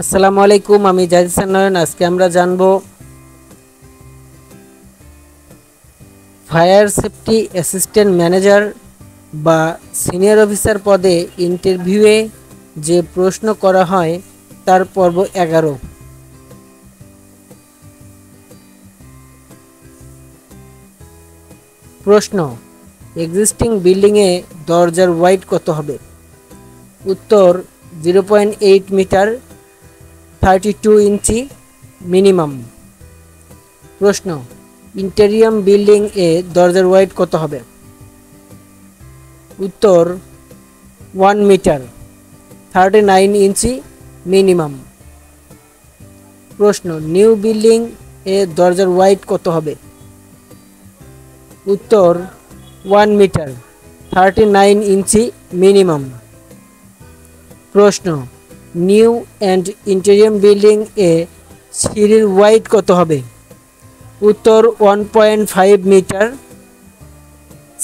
আসসালামু আলাইকুম, আমি জাহিদ নয়ন। আজকে আমরা জানব ফায়ার সেফটি অ্যাসিস্ট্যান্ট ম্যানেজার বা সিনিয়র অফিসার পদে ইন্টারভিউয়ে যে প্রশ্ন করা হয় তার পর্ব 11। প্রশ্ন: এক্সিস্টিং বিল্ডিংয়ে দরজার ওয়াইড কত হবে? উত্তর: 0.8 মিটার, 32 ইঞ্চি মিনিমাম। প্রশ্ন: ইন্টেরিয়াম বিল্ডিং এ দরজার ওয়াইড কত হবে? উত্তর: 1 মিটার, 39 ইঞ্চি মিনিমাম। প্রশ্ন: নিউ বিল্ডিং এ দরজার ওয়াইড কত হবে? উত্তর: 1 মিটার, 39 ইঞ্চি মিনিমাম। প্রশ্ন: নিউ অ্যান্ড ইন্টেরিয়াম বিল্ডিং এ সিঁড়ির ওয়াইড কত হবে? উত্তর: 1.5 মিটার,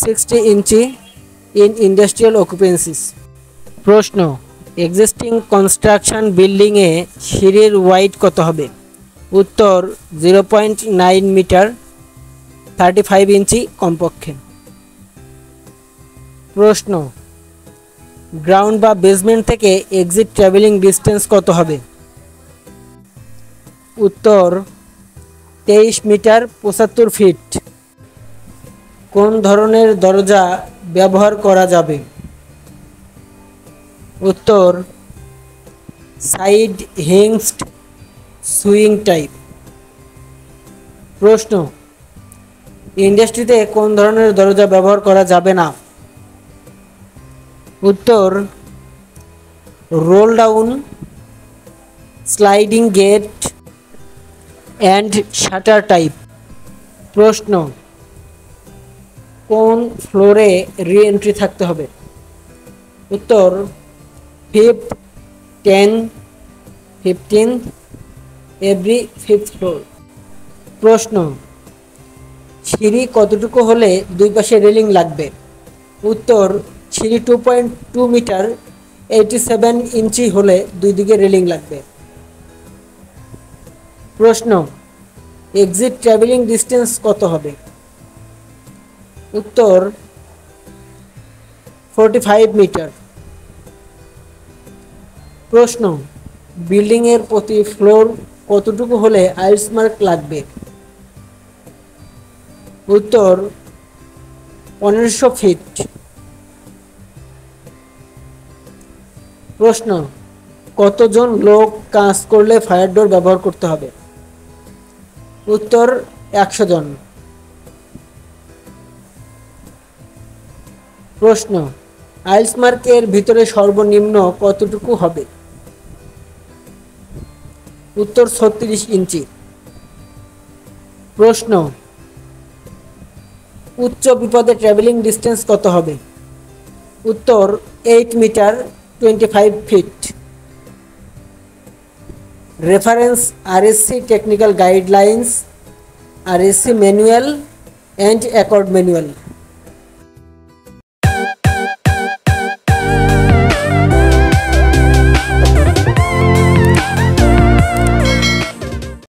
60 ইঞ্চি ইন ইন্ডাস্ট্রিয়াল অকুপেন্সিস। প্রশ্ন: এক্সিস্টিং কনস্ট্রাকশন বিল্ডিং এ সিঁড়ির ওয়াইড কত হবে? উত্তর: 0.9 মিটার, 35 ইঞ্চি কমপক্ষে। প্রশ্ন: গ্রাউন্ড বা বেসমেন্ট থেকে এক্সিট ট্রাভেলিং ডিস্টেন্স কত হবে? উত্তর: 23 মিটার, 75 ফিট। কোন ধরনের দরজা ব্যবহার করা যাবে? উত্তর: সাইড হিংজড সুইং টাইপ। প্রশ্ন: ইন্ডাস্ট্রিতে কোন ধরনের দরজা ব্যবহার করা যাবে না? উত্তর: roll down, sliding gate and shutter type. প্রশ্ন: কোন ফ্লোরে রি এন্ট্রি থাকতে হবে? উত্তর: 5th, 10th, 15th, every 5th floor. প্রশ্ন: সিঁড়ি কতটুকু হলে দুই পাশে রেলিং লাগবে? উত্তর: সিঁড়ি 2.2 মিটার, 87 ইঞ্চি হলে দুই দিকে রেলিং লাগবে। প্রশ্ন: এক্সিট ট্রাভেলিং ডিস্টেন্স কত হবে? উত্তর: 45 মিটার। প্রশ্ন: বিল্ডিং এর প্রতি ফ্লোর কতটুকু হলে আইস মার্ক লাগবে? উত্তর: 1500 ফিট। প্রশ্ন: কতজন লোক কাজ করলে ফায়ার ডোর ব্যবহার করতে হবে? উত্তর: 100 জন। প্রশ্ন: আইস মার্কের ভিতরে সর্বনিম্ন কতটুকু হবে? উত্তর: 36 ইঞ্চি। প্রশ্ন: উচ্চ বিপদে ট্রাভেলিং ডিস্টেন্স কত হবে? উত্তর: 8 metre, 25 feet. Reference: RSC technical guidelines, RSC manual and accord manual.